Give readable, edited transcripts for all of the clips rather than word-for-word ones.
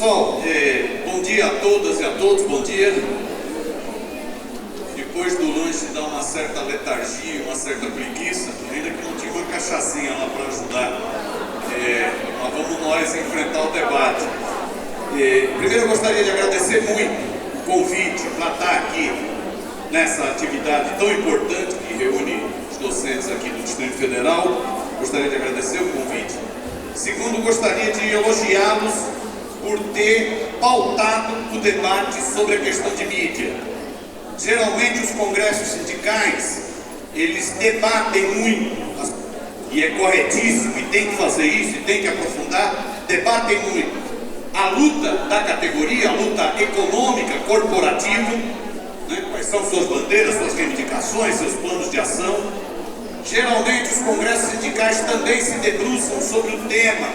Pessoal, bom dia a todas e a todos, bom dia. Depois do lanche dá uma certa letargia, uma certa preguiça, ainda que não tinha uma cachaçinha lá para ajudar. Mas vamos nós enfrentar o debate. Primeiro eu gostaria de agradecer muito o convite para estar aqui nessa atividade tão importante que reúne os docentes aqui do Distrito Federal. Gostaria de agradecer o convite. Segundo, gostaria de elogiá-los por ter pautado o debate sobre a questão de mídia. Geralmente os congressos sindicais, eles debatem muito, e é corretíssimo, e tem que fazer isso, e tem que aprofundar, debatem muito a luta da categoria, a luta econômica, corporativa, né? Quais são suas bandeiras, suas reivindicações, seus planos de ação. Geralmente os congressos sindicais também se debruçam sobre o tema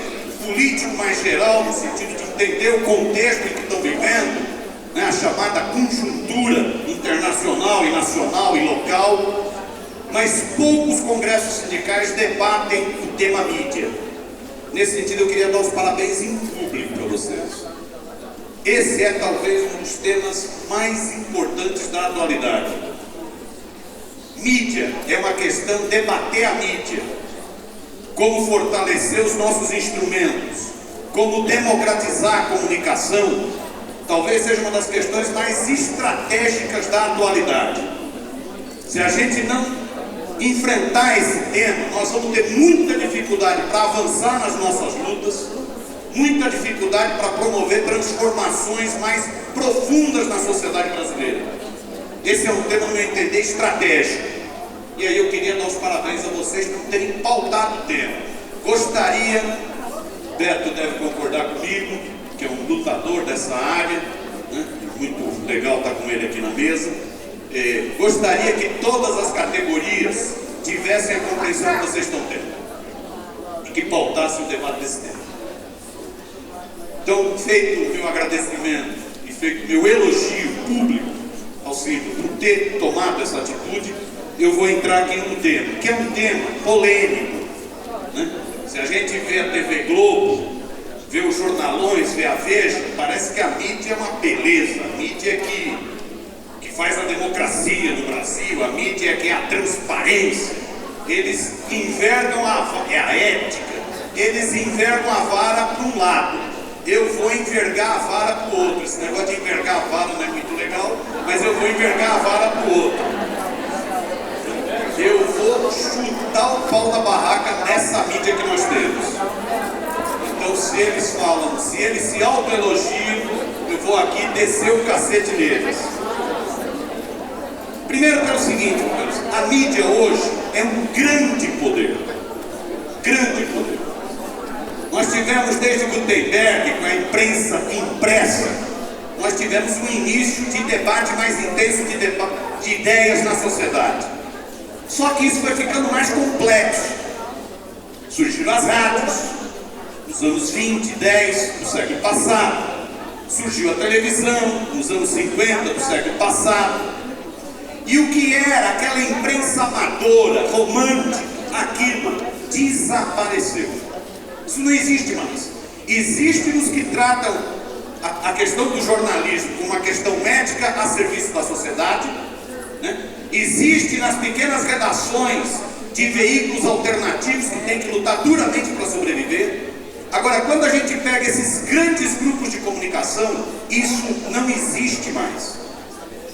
político mais geral, no sentido de entender o contexto em que estão vivendo, né, a chamada conjuntura internacional e nacional e local, mas poucos congressos sindicais debatem o tema mídia. Nesse sentido, eu queria dar os parabéns em público para vocês. Esse é talvez um dos temas mais importantes da atualidade. Mídia é uma questão, debater a mídia, como fortalecer os nossos instrumentos, como democratizar a comunicação, talvez seja uma das questões mais estratégicas da atualidade. Se a gente não enfrentar esse tema, nós vamos ter muita dificuldade para avançar nas nossas lutas, muita dificuldade para promover transformações mais profundas na sociedade brasileira. Esse é um tema, no meu entender, estratégico. E aí eu queria dar os parabéns a vocês por terem pautado o tema. Gostaria, Beto deve concordar comigo, que é um lutador dessa área, né? Muito legal estar com ele aqui na mesa. Gostaria que todas as categorias tivessem a compreensão que vocês estão tendo e que pautassem o debate desse tema. Então, feito o meu agradecimento e feito o meu elogio público ao Ciro por ter tomado essa atitude, eu vou entrar aqui num tema, que é um tema polêmico, né? Se a gente vê a TV Globo, vê os jornalões, vê a Veja, parece que a mídia é uma beleza, a mídia é que faz a democracia no Brasil, a mídia é que é a transparência. Eles envergam a ética, eles envergam a vara para um lado, eu vou envergar a vara para o outro. Esse negócio de envergar a vara não é muito legal, mas eu vou envergar a vara para o outro. Eu vou chutar o pau da barraca nessa mídia que nós temos. Então, se eles falam, se eles se autoelogiam, eu vou aqui descer o cacete neles. Primeiro, é o seguinte, a mídia hoje é um grande poder. Grande poder. Nós tivemos desde Gutenberg, com a imprensa impressa, nós tivemos um início de debate mais intenso de ideias na sociedade. Só que isso foi ficando mais complexo. Surgiram as rádios, nos anos 20, 10 do século passado. Surgiu a televisão, nos anos 50 do século passado. E o que era aquela imprensa amadora, romântica, aquilo desapareceu. Isso não existe mais. Existe nos que tratam a questão do jornalismo como uma questão médica a serviço da sociedade, né? Existe nas pequenas redações de veículos alternativos que têm que lutar duramente para sobreviver. Agora, quando a gente pega esses grandes grupos de comunicação, isso não existe mais.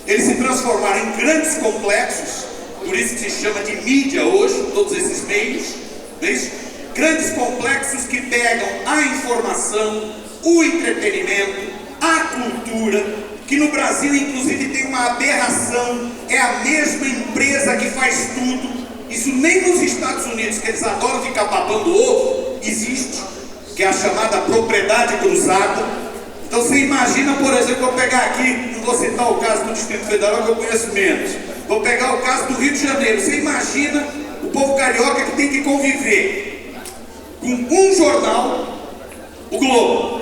Eles se transformaram em grandes complexos, por isso que se chama de mídia hoje, todos esses meios, não é isso? Grandes complexos que pegam a informação, o entretenimento, a cultura, que no Brasil inclusive tem uma aberração, é a mesma empresa que faz tudo. Isso nem nos Estados Unidos, que eles adoram ficar babando ovo, existe, que é a chamada propriedade cruzada. Então você imagina, por exemplo, eu pegar aqui, não vou citar o caso do Distrito Federal que eu conheço menos, vou pegar o caso do Rio de Janeiro. Você imagina o povo carioca que tem que conviver com um jornal, o Globo,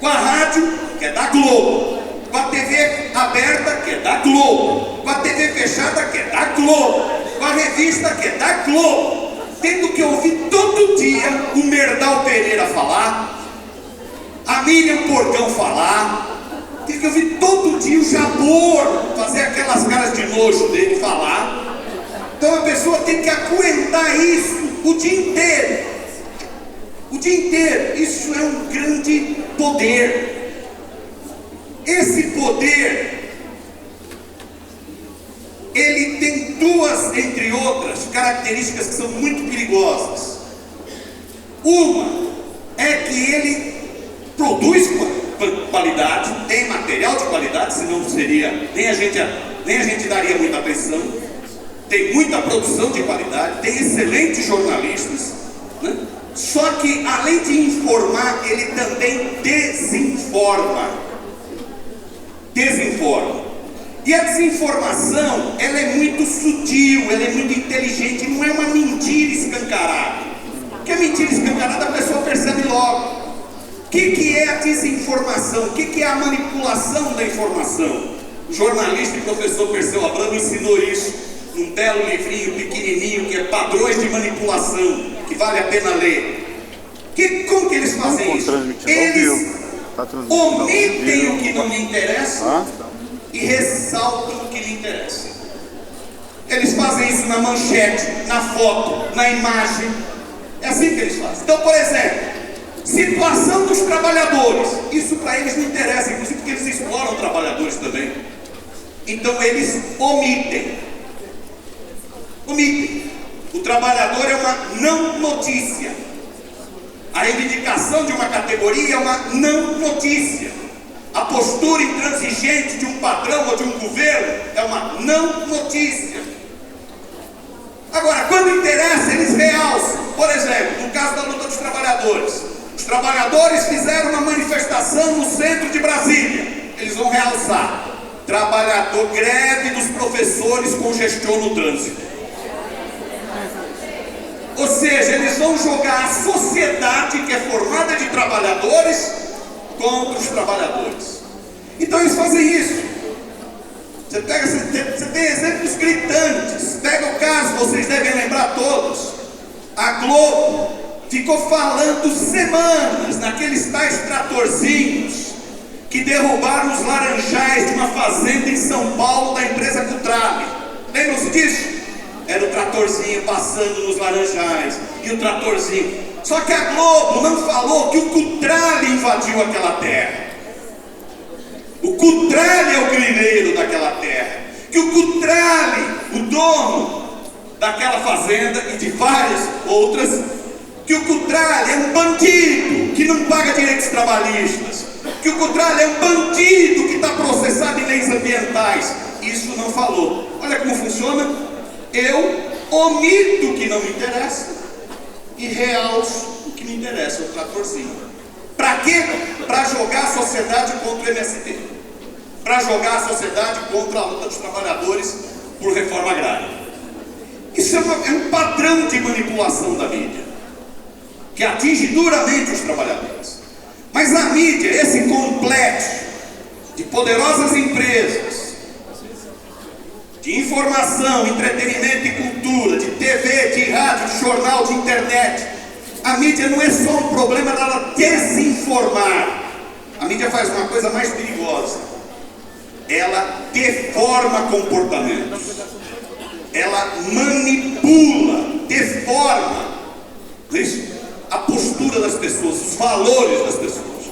com a rádio, que é da Globo, com a TV aberta, que é da Globo, com a TV fechada, que é da Globo, com a revista, que é da Globo, tendo que ouvir todo dia o Merdal Pereira falar, a Miriam Porcão falar, tem que ouvir todo dia o Jabor fazer aquelas caras de nojo dele falar. Então a pessoa tem que aguentar isso o dia inteiro. O dia inteiro. Isso é um grande poder. Esse poder, ele tem duas, entre outras, características que são muito perigosas. Uma é que ele produz qualidade, tem material de qualidade, senão seria, nem a gente daria muita atenção. Tem muita produção de qualidade, tem excelentes jornalistas, né? Só que além de informar, ele também desinforma. E a desinformação, ela é muito sutil, ela é muito inteligente, não é uma mentira escancarada. Porque a mentira escancarada a pessoa percebe logo. O que é a desinformação? O que é a manipulação da informação? O jornalista e professor Perseu Abramo ensinou isso num belo livrinho pequenininho que é Padrões de Manipulação, que vale a pena ler. Como que eles fazem isso? Eles omitem o que não lhe interessa e ressaltam o que lhe interessa. Eles fazem isso na manchete, na foto, na imagem. É assim que eles fazem. Então, por exemplo, situação dos trabalhadores. Isso para eles não interessa, inclusive porque eles exploram trabalhadores também. Então eles omitem. O trabalhador é uma não notícia. A reivindicação de uma categoria é uma não notícia. A postura intransigente de um patrão ou de um governo é uma não notícia. Agora, quando interessa, eles realçam. Por exemplo, no caso da luta dos trabalhadores, os trabalhadores fizeram uma manifestação no centro de Brasília. Eles vão realçar: trabalhador, greve dos professores congestiona o trânsito. Ou seja, eles vão jogar a sociedade que é formada de trabalhadores contra os trabalhadores. Então eles fazem isso. Você tem exemplos gritantes. Pega o caso, vocês devem lembrar todos. A Globo ficou falando semanas naqueles tais tratorzinhos que derrubaram os laranjais de uma fazenda em São Paulo da empresa Cutrale. Lembram-se disso? Era o tratorzinho passando nos laranjais, e o tratorzinho. Só que a Globo não falou que o Cutrale invadiu aquela terra. O Cutrale é o grileiro daquela terra. Que o Cutrale, o dono daquela fazenda e de várias outras, que o Cutrale é um bandido que não paga direitos trabalhistas. Que o Cutrale é um bandido que está processado em leis ambientais. Isso não falou. Olha como funciona. Eu omito o que não me interessa e realço o que me interessa, o tratorzinho. Para quê? Para jogar a sociedade contra o MST. Para jogar a sociedade contra a luta dos trabalhadores por reforma agrária. Isso é um padrão de manipulação da mídia, que atinge duramente os trabalhadores. Mas a mídia, esse complexo de poderosas empresas, de informação, entretenimento e cultura, de TV, de rádio, de jornal, de internet. A mídia não é só um problema dela desinformar. A mídia faz uma coisa mais perigosa. Ela deforma comportamentos. Ela manipula, deforma a postura das pessoas, os valores das pessoas.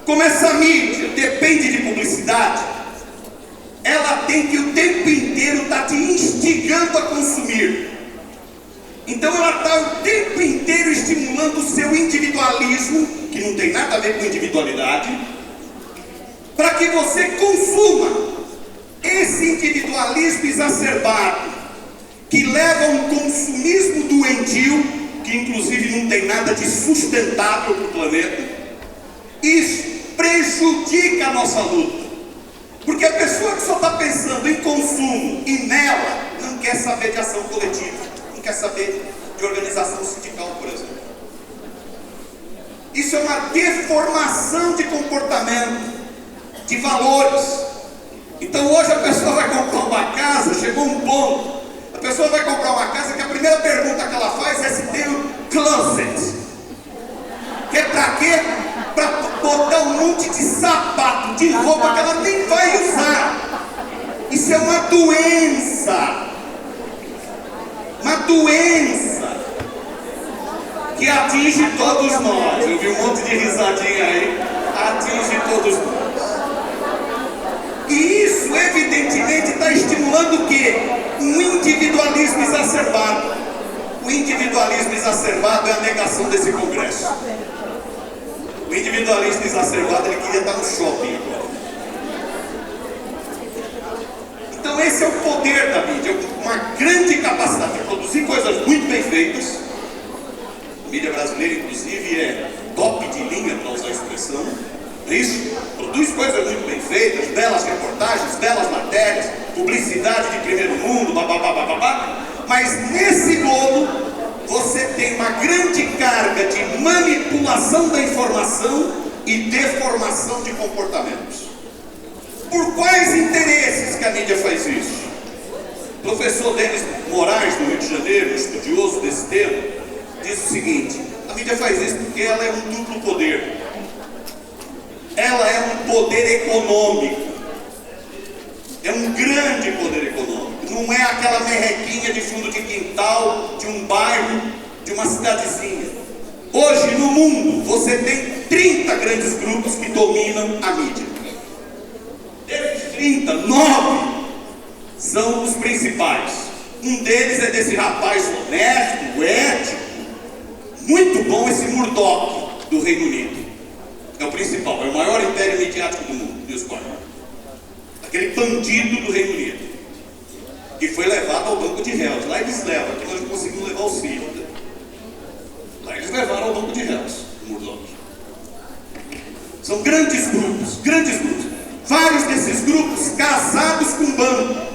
Como essa mídia depende de publicidade, ela tem que o tempo inteiro estar te instigando a consumir. Então ela está o tempo inteiro estimulando o seu individualismo, que não tem nada a ver com individualidade, para que você consuma. Esse individualismo exacerbado, que leva a um consumismo doentio, que inclusive não tem nada de sustentável para o planeta, isso prejudica a nossa luta. Porque a pessoa que só está pensando em consumo e nela não quer saber de ação coletiva, não quer saber de organização sindical, por exemplo. Isso é uma deformação de comportamento, de valores. Então hoje a pessoa vai comprar uma casa, chegou um ponto, a pessoa vai comprar uma casa que a primeira pergunta que ela faz é se tem um closet. Que é para quê? Para botar o de roupa que ela nem vai usar. Isso é uma doença. Uma doença que atinge todos nós. Eu vi um monte de risadinha aí. Atinge todos nós. E isso, evidentemente, está estimulando o quê? Um individualismo exacerbado. O individualismo exacerbado é a negação desse Congresso. O individualismo exacerbado, ele queria estar no shopping agora. Então esse é o poder da mídia, uma grande capacidade de produzir coisas muito bem feitas. A mídia brasileira, inclusive, é top de linha, para usar a expressão. É isso? Produz coisas muito bem feitas, belas reportagens, belas matérias, publicidade de primeiro mundo, babá. Mas nesse bolo, você tem uma grande carga de manipulação da informação e deformação de comportamentos. Por quais interesses que a mídia faz isso? O professor Denis Moraes, do Rio de Janeiro, estudioso desse tema, diz o seguinte: a mídia faz isso porque ela é um duplo poder. Ela é um poder econômico. É um grande poder econômico. Não é aquela merrequinha de fundo de quintal, de um bairro, de uma cidadezinha. Hoje no mundo você tem 30 grandes grupos que dominam a mídia. Desses 30, 9 são os principais. Um deles é desse rapaz honesto, ético, muito bom, esse Murdoch do Reino Unido. É o principal, é o maior império midiático do mundo, Deus guarde. Aquele bandido do Reino Unido, que foi levado ao banco de réus. Lá eles levam, aqui nós não conseguimos levar o Ciro. Né? Lá eles levaram ao banco de réus, o Murdoch. São grandes grupos, grandes grupos. Vários desses grupos casados com banco,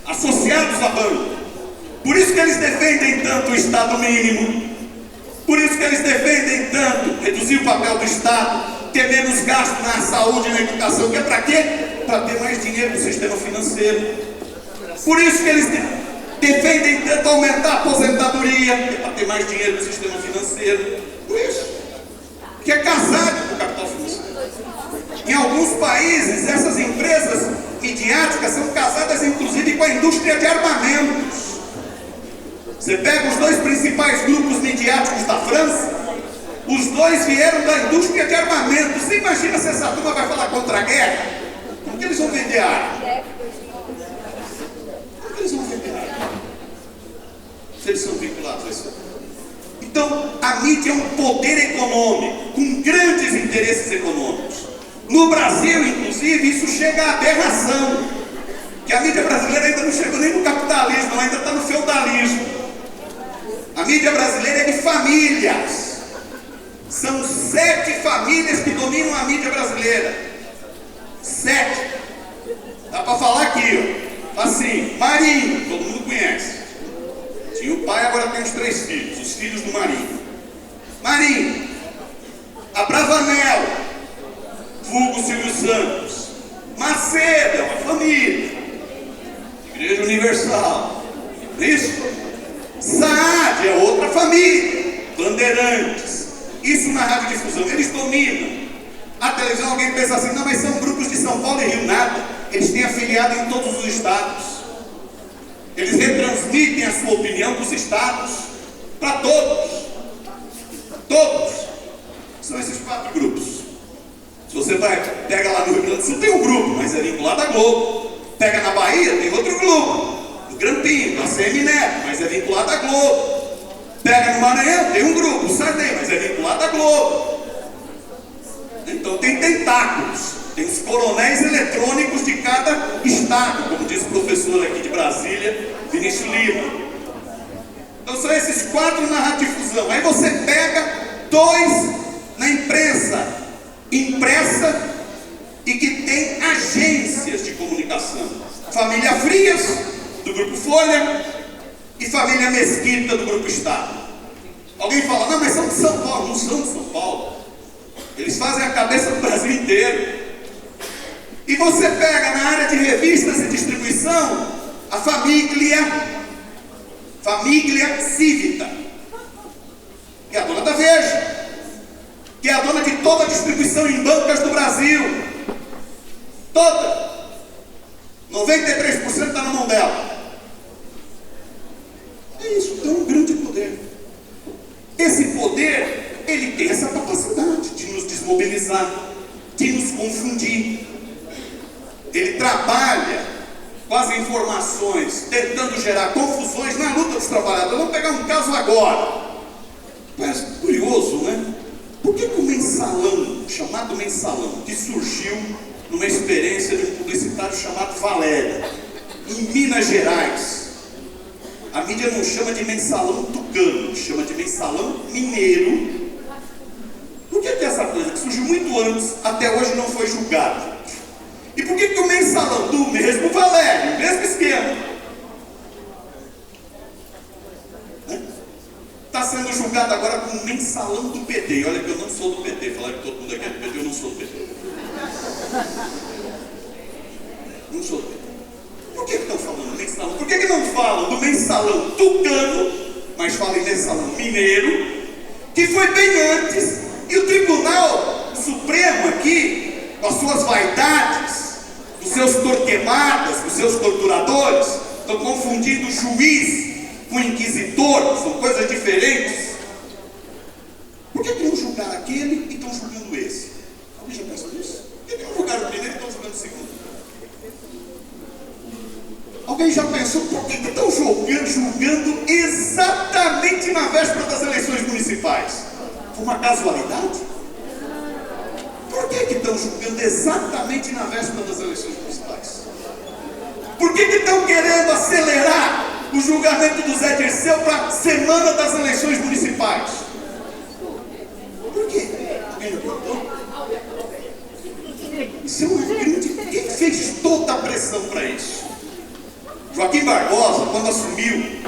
associados a banco. Por isso que eles defendem tanto o Estado mínimo. Por isso que eles defendem tanto reduzir o papel do Estado, ter menos gasto na saúde e na educação, que é para quê? Para ter mais dinheiro no sistema financeiro. Por isso que eles defendem tanto aumentar a aposentadoria, que é para ter mais dinheiro no sistema financeiro. Por isso. Que é casado com o capital financeiro. Em alguns países, essas empresas midiáticas são casadas inclusive com a indústria de armamentos. Você pega os dois principais grupos midiáticos da França, os dois vieram da indústria de armamentos. Você imagina se essa turma vai falar contra a guerra? Como que eles vão vender arma? Como que eles vão vender arma? Se eles são vinculados a isso. Então, a mídia é um poder econômico, com grandes interesses econômicos. No Brasil, inclusive, isso chega à aberração. Que a mídia brasileira ainda não chegou nem no capitalismo, ainda está no feudalismo. A mídia brasileira é de famílias. São 7 famílias que dominam a mídia brasileira. 7. Dá para falar aqui, ó. Assim, Marinho, todo mundo conhece. Tinha o pai, agora tem os 3 filhos. Os filhos do Marinho. Marinho. Abravanel, vulgo Silvio Santos. Macedo, é uma família. Igreja Universal. Isso? Saad é outra família. Bandeirantes. Isso na radiodifusão. Eles dominam. A televisão, alguém pensa assim, não, mas são grupos de São Paulo e Rio. Nada. Eles têm afiliado em todos os estados. Eles retransmitem a sua opinião dos estados para todos. Todos. São esses 4 grupos. Se você pega lá no Rio Grande do Sul, tem um grupo, mas é vinculado à Globo. Pega na Bahia, tem outro grupo. No Grampinho, na CM Neto, mas é vinculado à Globo. Pega no Maranhão, tem um grupo, o Sarney, mas é vinculado à Globo. Então tem tentáculos. Tem os coronéis eletrônicos de cada estado, como diz o professor aqui de Brasília, Vinícius Lima. Então são esses 4 na radiodifusão. Aí você pega 2 na imprensa impressa e que tem agências de comunicação. Família Frias, do Grupo Folha, e Família Mesquita, do Grupo Estado. Alguém fala, não, mas são de São Paulo. Não são de São Paulo. Eles fazem a cabeça do Brasil inteiro. E você pega na área de revistas e distribuição a Família Cívita, que é a dona da Veja, que é a dona de toda a distribuição em bancas do Brasil. Toda. 93% está na mão dela. É isso, é um grande poder. Esse poder, ele tem essa capacidade de nos desmobilizar, de nos confundir. Ele trabalha com as informações, tentando gerar confusões na luta dos trabalhadores. Vamos pegar um caso agora. Parece curioso, né? Por que o mensalão, chamado mensalão, que surgiu numa experiência de um publicitário chamado Valério, em Minas Gerais, a mídia não chama de mensalão tucano, chama de mensalão mineiro? Por que essa coisa que surgiu muito antes, até hoje não foi julgado? E por que o mensalão do mesmo Valério, o mesmo esquema, está sendo julgado agora como mensalão do PT? Olha que eu não sou do PT, falaram que todo mundo aqui é do PT, eu não sou do PT. Não sou do PT. Por que estão falando mensalão? Por que não falam do mensalão tucano, mas falam em mensalão mineiro, que foi bem antes, e o Tribunal Supremo aqui, com as suas vaidades, os seus torquemadas, os seus torturadores, estão confundindo juiz com inquisitor, são coisas diferentes. Por que não julgar aquele e estão julgando esse? Alguém já pensou nisso? Por que não julgaram o primeiro e estão julgando o segundo? Alguém já pensou por que estão julgando exatamente na véspera das eleições municipais? Foi uma casualidade? Por que estão julgando exatamente na véspera das eleições municipais? Por que estão querendo acelerar o julgamento do Zé Dirceu para a semana das eleições municipais? Por quê? Alguém não perguntou? Isso é uma grande... Quem fez toda a pressão para isso? Joaquim Barbosa, quando assumiu,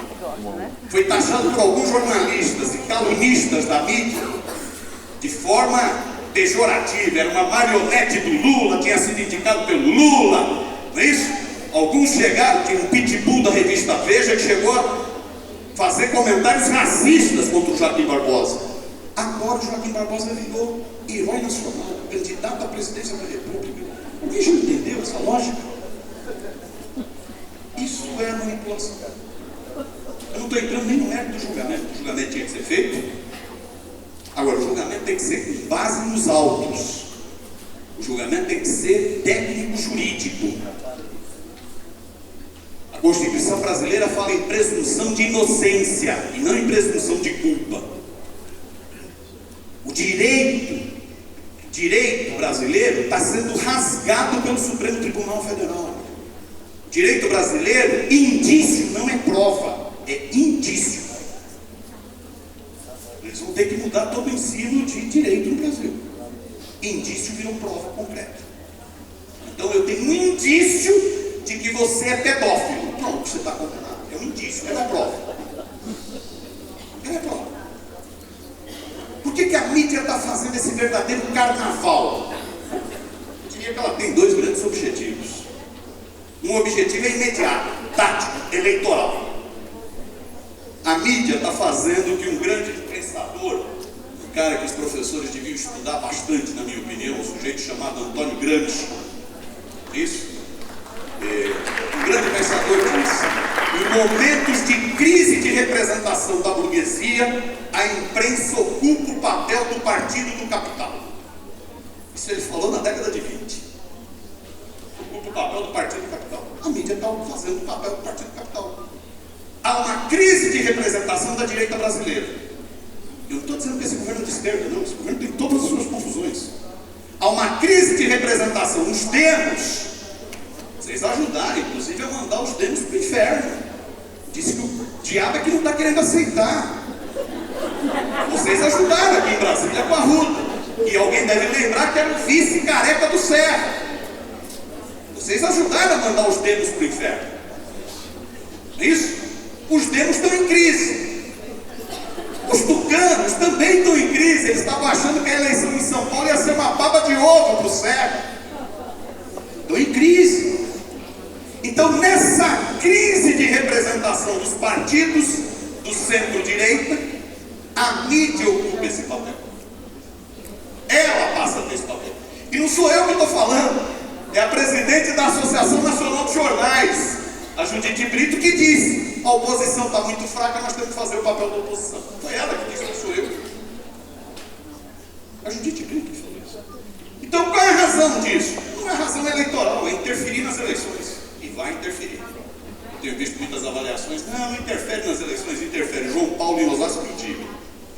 foi taxado por alguns jornalistas e calunistas da mídia de forma pejorativa. Era uma marionete do Lula, tinha sido indicado pelo Lula, não é isso? Alguns chegaram, tinha um pitbull da revista Veja que chegou a fazer comentários racistas contra o Joaquim Barbosa. Agora o Joaquim Barbosa virou herói nacional, candidato à presidência da República. Alguém já entendeu essa lógica? Isso é manipulação. Eu não estou entrando nem no mérito do julgamento. O julgamento tinha que ser feito. Agora, o julgamento tem que ser com base nos autos. O julgamento tem que ser técnico-jurídico. A Constituição brasileira fala em presunção de inocência e não em presunção de culpa. O direito brasileiro está sendo rasgado pelo Supremo Tribunal Federal. O direito brasileiro, indício não é prova, é indício. Eles vão ter que mudar todo o ensino de direito no Brasil. Indício virou prova concreta. Então eu tenho um indício de que você é pedófilo. Pronto, você está condenado. É um indício, não é prova. Não é prova. Por que a mídia está fazendo esse verdadeiro carnaval? Eu diria que ela tem dois grandes objetivos. Um objetivo é imediato, tático, eleitoral. A mídia está fazendo o que um grande pensador, um cara que os professores deviam estudar bastante, na minha opinião, um sujeito chamado Antônio Gramsci, isso? Um grande pensador disse: em momentos de crise de representação da burguesia, a imprensa ocupa o papel do partido do capital. Isso ele falou na década de 20. Ocupa o papel do partido do capital. A mídia está fazendo o papel do partido do capital. Há uma crise de representação da direita brasileira. Eu não estou dizendo que esse governo é de esquerda, não. Esse governo tem todas as suas confusões. Há uma crise de representação. Os demos, vocês ajudaram, inclusive, a mandar os demos para o inferno. Disse que o diabo é que não está querendo aceitar. Vocês ajudaram aqui em Brasília com a Ruta. E alguém deve lembrar que era o vice careca do Serra. Vocês ajudaram a mandar os demos para o inferno. Não é isso? Os demos estão em crise. Os tucanos também estão em crise. Eles estavam achando que a eleição em São Paulo ia ser uma baba de ovo para o Serra. Estão em crise. Então, nessa crise de representação dos partidos do centro-direita, a mídia ocupa esse papel. Ela passa a ter esse papel. E não sou eu que estou falando. É a presidente da Associação Nacional de Jornais, a Judite Brito, que disse: a oposição está muito fraca, nós temos que fazer o papel da oposição. Foi ela que disse, não sou eu. A Judite Brito que falou isso. Então qual é a razão disso? Não é razão eleitoral, é interferir nas eleições. E vai interferir. Tenho visto muitas avaliações: não interfere nas eleições. Interfere. João Paulo em Osasco me diga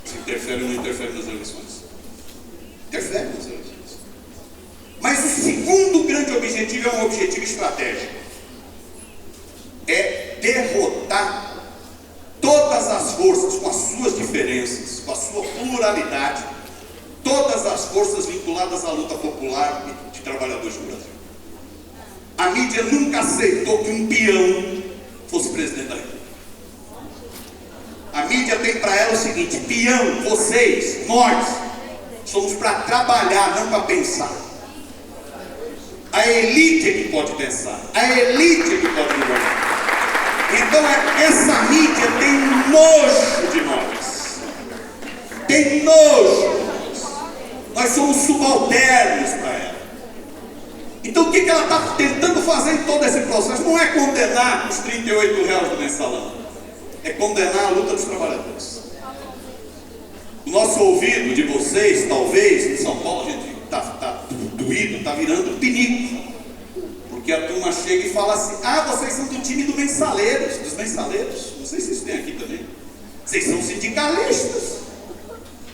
se interfere ou não interfere nas eleições. Interfere nas eleições. Mas o segundo grande objetivo é um objetivo estratégico: é derrotar todas as forças, com as suas diferenças, com a sua pluralidade, todas as forças vinculadas à luta popular e de trabalhadores do Brasil. A mídia nunca aceitou que um peão fosse presidente da República. A mídia tem para ela o seguinte: peão, vocês, nós, somos para trabalhar, não para pensar. A elite é que pode pensar, a elite é que pode governar. Então essa mídia tem nojo de nós, tem nojo de nós. Nós somos subalternos para ela. Então o que ela está tentando fazer em todo esse processo? Não é condenar os R$38 do mensalão, é condenar a luta dos trabalhadores. O nosso ouvido de vocês, talvez, em São Paulo, a gente está doído, está virando pinico. Porque a turma chega e fala assim: ah, vocês são do time dos mensaleiros. Não sei se vocês têm aqui também. Vocês são sindicalistas.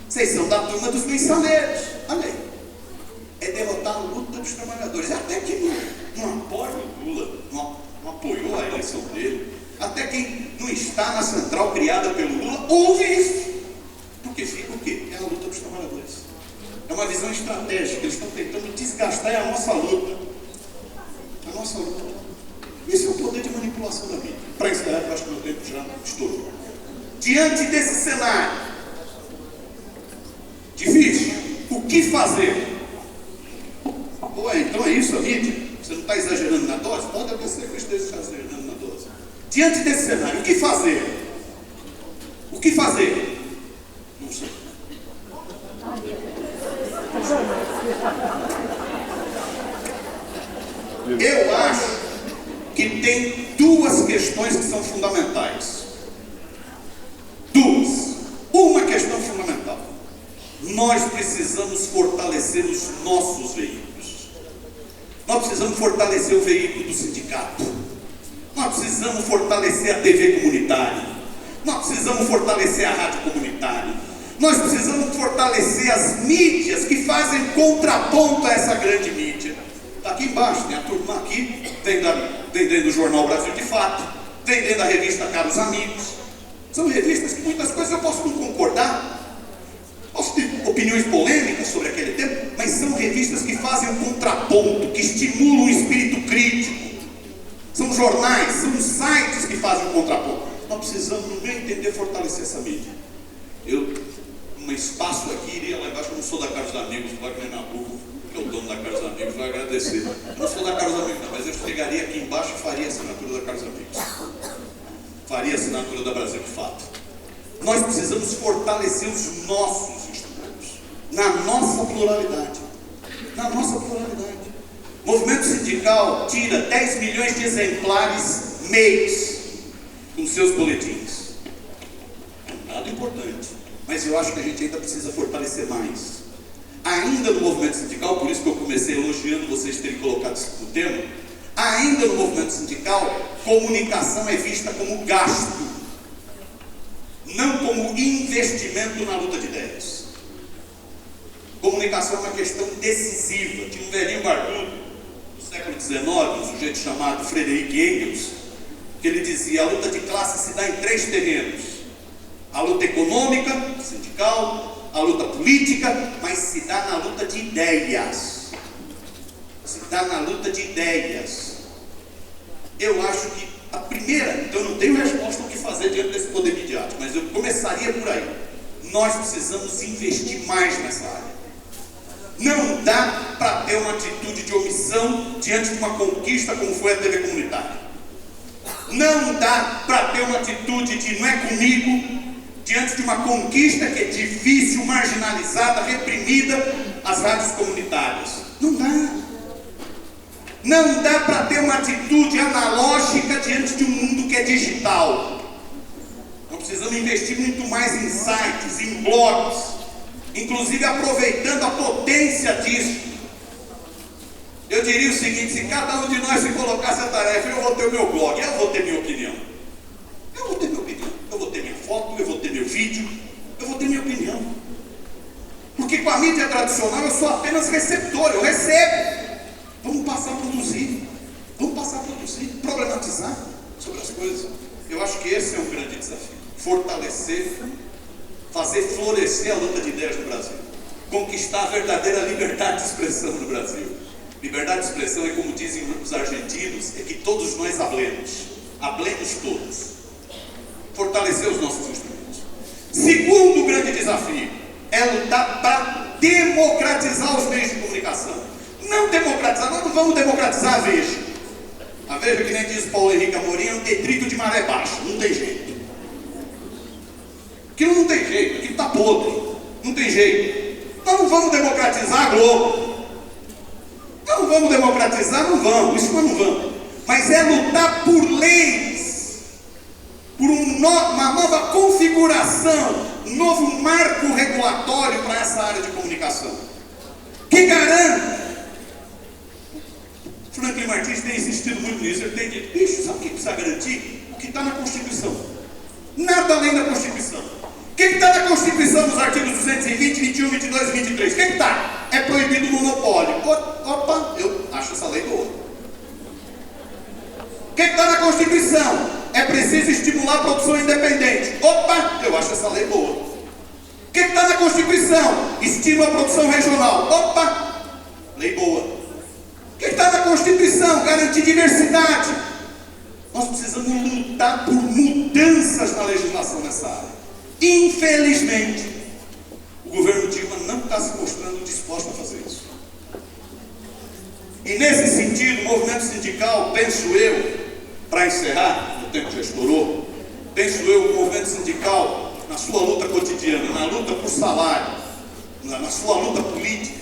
Vocês são da turma dos mensaleiros. Olha aí. É derrotar a luta dos trabalhadores. Até quem não apoia o Lula, não apoiou a eleição dele, até quem não está na central criada pelo Lula, ouve isso. Porque fica o quê? É a luta dos trabalhadores. É uma visão estratégica. Eles estão tentando desgastar a nossa luta. A nossa luta. Isso é o poder de manipulação da mídia. Para encerrar, eu acho que meu tempo já estourou. Diante desse cenário difícil, o que fazer? Ué, então é isso a mídia? Você não está exagerando na dose? Pode acontecer que eu esteja exagerando na dose. Diante desse cenário, o que fazer? O que fazer? Não sei. Eu acho que tem duas questões que são fundamentais. Duas. Uma questão fundamental: nós precisamos fortalecer os nossos veículos. Nós precisamos fortalecer o veículo do sindicato. Nós precisamos fortalecer a TV comunitária. Nós precisamos fortalecer a rádio comunitária. Nós precisamos fortalecer as mídias que fazem contraponto a essa grande mídia. Está aqui embaixo, tem a turma aqui, vem dentro do jornal Brasil de Fato, vem dentro da revista Caros Amigos. São revistas que muitas coisas eu posso não concordar, posso ter opiniões polêmicas sobre aquele tema, mas são revistas que fazem um contraponto, que estimulam o espírito crítico. São jornais, são sites que fazem um contraponto. Nós precisamos, no meu entender, fortalecer essa mídia. Eu, um espaço aqui, iria lá embaixo. Eu não sou da Caros Amigos, o Wagner Nabuco, que é o dono da Caros Amigos, vai agradecer. Eu não sou da Caros Amigos, não, mas eu chegaria aqui embaixo e faria a assinatura da Caros Amigos. Faria a assinatura da Brasil de Fato. Nós precisamos fortalecer os nossos instrumentos, na nossa pluralidade. Na nossa pluralidade. O movimento sindical tira 10 milhões de exemplares mês com seus boletins. É um dado importante, mas eu acho que a gente ainda precisa fortalecer mais. Ainda no movimento sindical, por isso que eu comecei elogiando vocês terem colocado isso no tema, ainda no movimento sindical, comunicação é vista como gasto, não como investimento na luta de ideias. Comunicação é uma questão decisiva. Tinha um velhinho barbudo do século XIX, um sujeito chamado Friedrich Engels, que ele dizia: a luta de classe se dá em 3 terrenos: a luta econômica, sindical, a luta política, mas se dá na luta de ideias. Se dá na luta de ideias. Eu acho que a primeira, então eu não tenho resposta ao que fazer diante desse poder midiático, mas eu começaria por aí. Nós precisamos investir mais nessa área. Não dá para ter uma atitude de omissão diante de uma conquista como foi a TV comunitária. Não dá para ter uma atitude de não é comigo diante de uma conquista que é difícil, marginalizada, reprimida, as rádios comunitárias. Não dá. Não dá para ter uma atitude analógica diante de um mundo que é digital. Nós precisamos investir muito mais em sites, em blogs, inclusive aproveitando a potência disso. Eu diria o seguinte: se cada um de nós se colocasse a tarefa, eu vou ter o meu blog, eu vou ter minha opinião. Eu vou ter minha opinião, eu vou ter minha foto, eu vou ter meu vídeo, eu vou ter minha opinião. Porque com a mídia tradicional eu sou apenas receptor, eu recebo. Vamos passar a produzir, problematizar sobre as coisas. Eu acho que esse é um grande desafio. Fortalecer, fazer florescer a luta de ideias no Brasil. Conquistar a verdadeira liberdade de expressão no Brasil. Liberdade de expressão é, como dizem os argentinos, é que todos nós hablemos todos. Fortalecer os nossos instrumentos. Segundo grande desafio é lutar para democratizar os meios de comunicação. Não democratizar, nós não vamos democratizar a Veja. A Veja, que nem diz Paulo Henrique Amorim, é um detrito de maré baixa, não tem jeito. Aquilo não tem jeito, aquilo está podre, não tem jeito. Nós não vamos democratizar a Globo. Nós não vamos democratizar, não vamos, isso nós não vamos. Mas é lutar por leis, por uma nova configuração, um novo marco regulatório para essa área de comunicação, que garanta. Franklin Martins tem insistido muito nisso. Ele tem dito: bicho, sabe o que precisa garantir? O que está na Constituição. Nada além da Constituição. O que está na Constituição nos artigos 220, 21, 22 e 23? O que está? É proibido o monopólio. Opa, eu acho essa lei boa. O que está na Constituição? É preciso estimular a produção independente. Opa, eu acho essa lei boa. O que está na Constituição? Estimula a produção regional. Opa, lei boa. O que está na Constituição? Garantir diversidade. Nós precisamos lutar por mudanças na legislação nessa área. Infelizmente, o governo Dilma não está se mostrando disposto a fazer isso. E nesse sentido, o movimento sindical, penso eu, para encerrar, o tempo já estourou, penso eu, o movimento sindical, na sua luta cotidiana, na luta por salário, na sua luta política,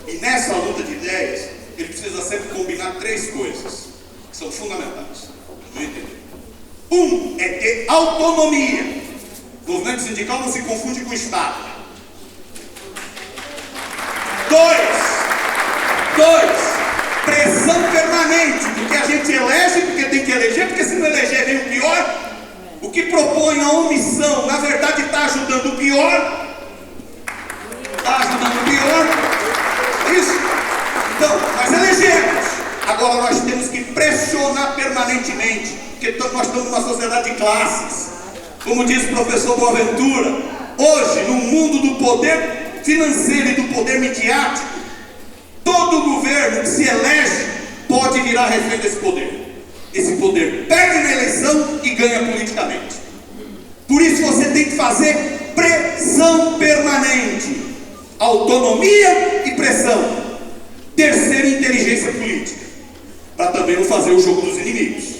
e nessa luta de ideias, ele precisa sempre combinar três coisas que são fundamentais. Um é ter autonomia. O movimento sindical não se confunde com o Estado. Dois, pressão permanente, porque a gente elege, porque tem que eleger, porque se não eleger vem o pior. O que propõe a omissão, na verdade está ajudando o pior. Está ajudando o pior. Isso. Então, nós elegemos. Agora nós temos que pressionar permanentemente, porque nós estamos numa sociedade de classes. Como diz o professor Boaventura, hoje, no mundo do poder financeiro e do poder midiático, todo governo que se elege pode virar refém desse poder. Esse poder perde na eleição e ganha politicamente. Por isso você tem que fazer pressão permanente. Autonomia e pressão. Terceiro, inteligência política. Para também não fazer o jogo dos inimigos.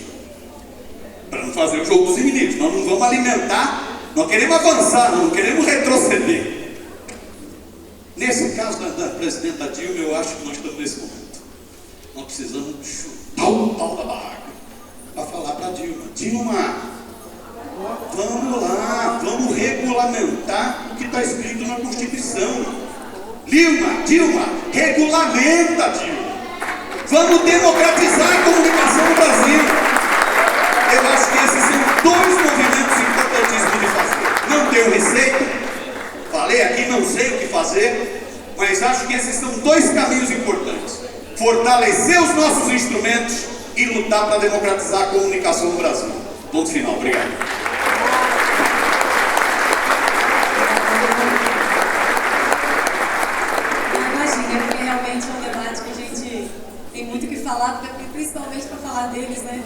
Para não fazer o jogo dos inimigos. Nós não vamos alimentar, nós queremos avançar, não queremos retroceder. Nesse caso da presidenta Dilma, eu acho que nós estamos nesse momento. Nós precisamos chutar o pau da barraca para falar para Dilma: Dilma, vamos lá, vamos regulamentar o que está escrito na Constituição. Dilma, regulamenta, Dilma. Vamos democratizar a comunicação no Brasil. Eu acho que esses são dois movimentos importantíssimos de fazer. Não tenho receita, falei aqui, não sei o que fazer, mas acho que esses são dois caminhos importantes: fortalecer os nossos instrumentos e lutar para democratizar a comunicação no Brasil. Ponto final. Obrigado. Realmente é um debate que a gente tem muito o que falar, principalmente para falar deles, né?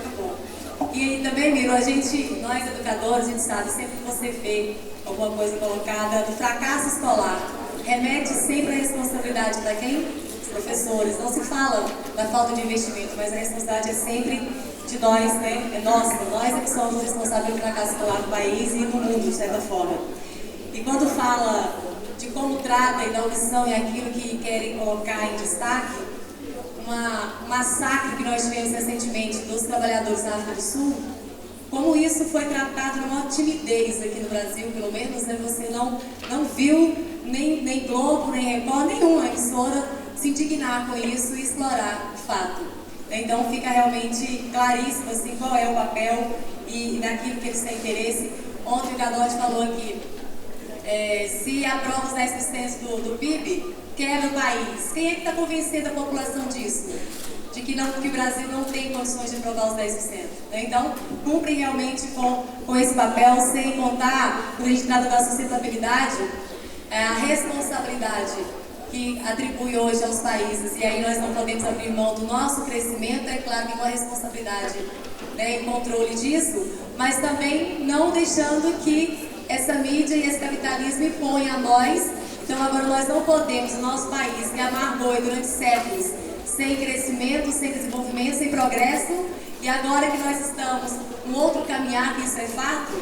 E também, Miro, nós educadores, a gente sabe, sempre que você vê alguma coisa colocada do fracasso escolar, remete sempre a responsabilidade para quem? Os professores. Não se fala da falta de investimento, mas a responsabilidade é sempre de nós, né? É nossa, nós é que somos responsáveis pelo fracasso escolar no país e no mundo, de certa forma. E quando fala de como tratam da omissão e aquilo que querem colocar em destaque, um massacre que nós tivemos recentemente dos trabalhadores da África do Sul, como isso foi tratado numa timidez aqui no Brasil, pelo menos, né? Você não viu nem Globo, nem Record, nenhuma emissora se indignar com isso e explorar o fato. Então fica realmente claríssimo assim, qual é o papel e naquilo que eles têm interesse. Ontem o Gadotti falou aqui, se aprova os 10% do PIB, quebra o país. Quem é que está convencendo a população disso? De que o Brasil não tem condições de aprovar os 10%. Então, cumpre realmente com esse papel, sem contar, quando a gente trata da sustentabilidade, a responsabilidade que atribui hoje aos países, e aí nós não podemos abrir mão do nosso crescimento, é claro que com a responsabilidade, né, e controle disso, mas também não deixando que essa mídia e esse capitalismo imponham a nós. Então agora nós não podemos, o nosso país que amargou durante séculos, sem crescimento, sem desenvolvimento, sem progresso, e agora que nós estamos um outro caminhar, que isso é fato,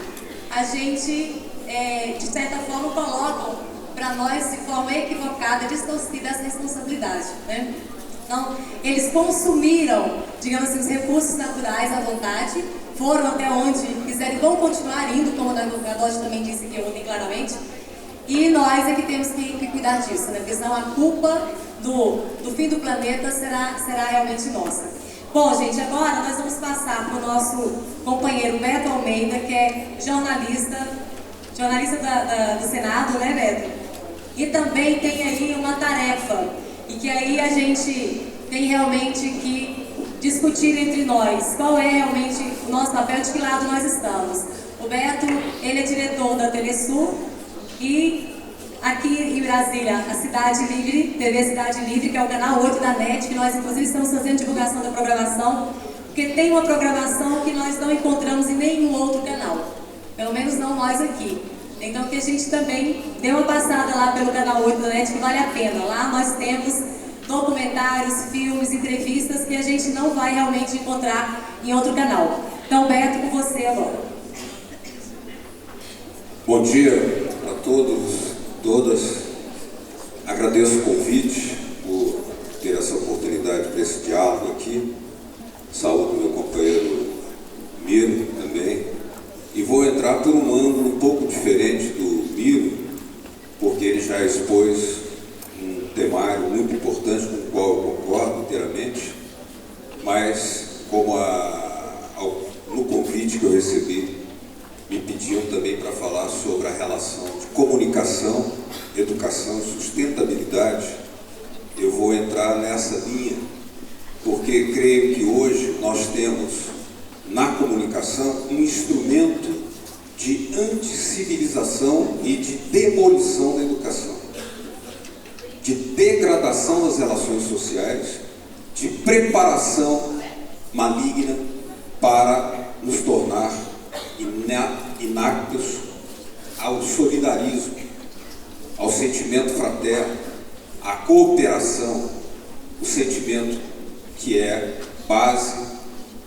a gente, de certa forma, colocam para nós de forma equivocada, distorcida essa responsabilidade, né? Então, eles consumiram, digamos assim, os recursos naturais à vontade, foram até onde quiserem, vão continuar indo, como o Gadotti também disse aqui ontem claramente, e nós é que temos que cuidar disso, né? Porque senão a culpa do fim do planeta será realmente nossa. Bom, gente, agora nós vamos passar para o nosso companheiro Beto Almeida, que é jornalista do Senado, né, Beto? E também tem aí uma tarefa, e que aí a gente tem realmente que discutir entre nós qual é realmente o nosso papel, de que lado nós estamos. O Beto, ele é diretor da Telesul, e aqui em Brasília, a Cidade Livre, TV Cidade Livre, que é o canal 8 da NET, que nós inclusive estamos fazendo divulgação da programação, porque tem uma programação que nós não encontramos em nenhum outro canal, pelo menos não nós aqui. Então que a gente também dê uma passada lá pelo canal 8 da NET, que vale a pena. Lá nós temos documentários, filmes, entrevistas que a gente não vai realmente encontrar em outro canal. Então, Beto, com você agora. Bom dia a todos, todas. Agradeço o convite por ter essa oportunidade para esse diálogo aqui. Saúdo meu companheiro Miro também. E vou entrar por um ângulo um pouco diferente do Miro, porque ele já expôs um temário muito importante com o qual eu concordo inteiramente, mas como no convite que eu recebi, me pediam também para falar sobre a relação de comunicação, educação e sustentabilidade, eu vou entrar nessa linha, porque creio que hoje nós temos na comunicação um instrumento de anticivilização e de demolição da educação, de degradação das relações sociais, de preparação maligna para nos tornar inaptos ao solidarismo, ao sentimento fraterno, à cooperação, o sentimento que é base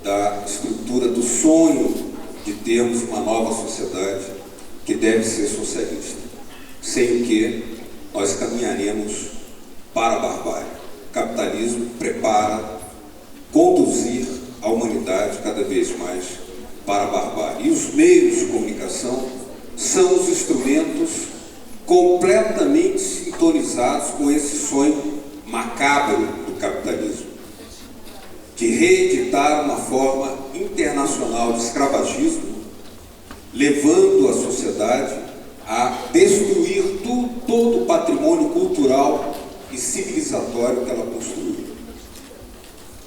da estrutura do sonho de termos uma nova sociedade que deve ser socialista, sem o que nós caminharemos para a barbárie. O capitalismo prepara conduzir a humanidade cada vez mais para a barbárie. E os meios de comunicação são os instrumentos completamente sintonizados com esse sonho macabro do capitalismo, de reeditar uma forma internacional de escravagismo, levando a sociedade a destruir todo o patrimônio cultural e civilizatório que ela construiu.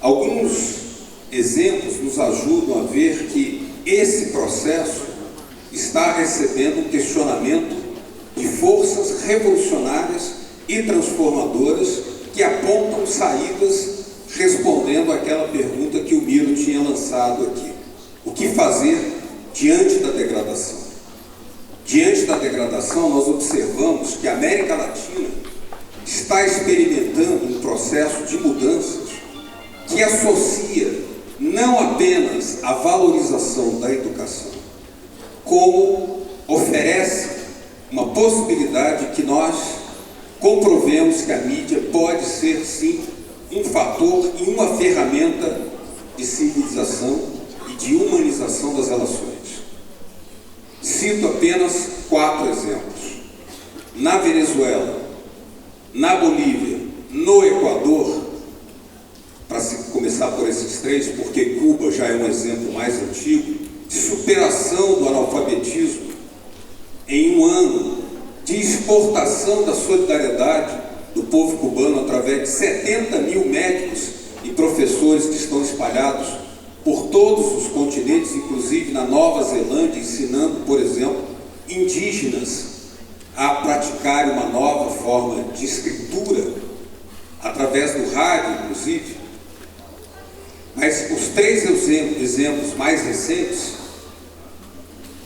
Alguns exemplos nos ajudam a ver que esse processo está recebendo um questionamento de forças revolucionárias e transformadoras que apontam saídas respondendo àquela pergunta que o Miro tinha lançado aqui. O que fazer diante da degradação? Diante da degradação, nós observamos que a América Latina está experimentando um processo de mudanças que associa não apenas a valorização da educação, como oferece uma possibilidade que nós comprovemos que a mídia pode ser, sim, um fator e uma ferramenta de civilização e de humanização das relações. Cito apenas 4 exemplos. Na Venezuela, na Bolívia, no Equador, para começar por esses 3, porque Cuba já é um exemplo mais antigo, de superação do analfabetismo em um ano, de exportação da solidariedade do povo cubano através de 70 mil médicos e professores que estão espalhados por todos os continentes, inclusive na Nova Zelândia, ensinando, por exemplo, indígenas a praticar uma nova forma de escritura, através do rádio, inclusive. Mas os 3 exemplos mais recentes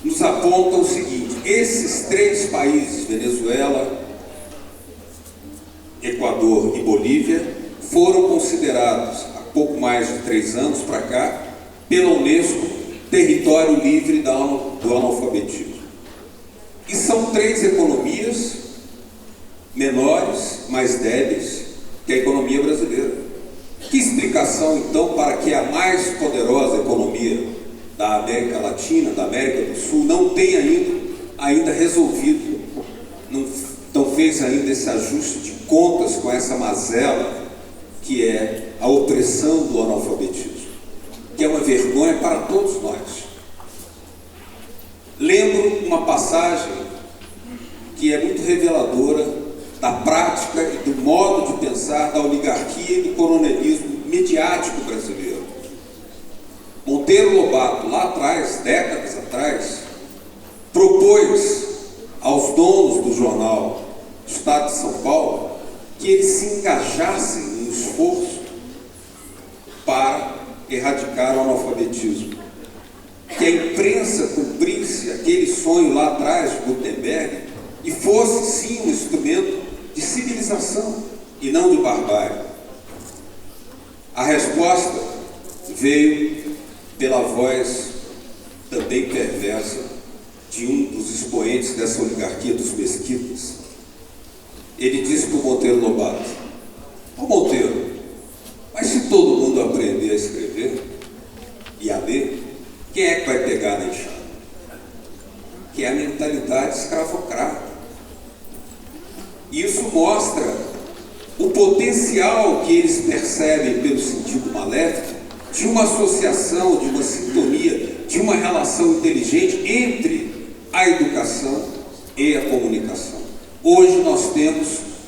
nos apontam o seguinte: esses 3 países, Venezuela, Equador e Bolívia, foram considerados, há pouco mais de 3 anos para cá, pela Unesco, território livre do analfabetismo. E são 3 economias menores, mais débeis, que a economia brasileira. Que explicação, então, para que a mais poderosa economia da América Latina, da América do Sul, não tenha ainda resolvido, não fez ainda esse ajuste de contas com essa mazela que é a opressão do analfabetismo, que é uma vergonha para todos nós. Lembro uma passagem que é muito reveladora da prática e do modo de pensar da oligarquia e do coronelismo midiático brasileiro. Monteiro Lobato, lá atrás, décadas atrás, propôs aos donos do jornal do Estado de São Paulo que eles se engajassem no esforço para erradicar o analfabetismo. Que a imprensa cumprisse aquele sonho lá atrás de Gutenberg e fosse sim um instrumento de civilização e não de barbárie. A resposta veio pela voz também perversa de um dos expoentes dessa oligarquia dos mesquitas. Ele disse para o Monteiro Lobato: ô Monteiro, mas se todo mundo aprender a escrever e a ler, quem é que vai pegar na enxada? Que é a mentalidade escravocrata. Isso mostra o potencial que eles percebem pelo sentido maléfico de uma associação, de uma sintonia, de uma relação inteligente entre a educação e a comunicação. Hoje nós temos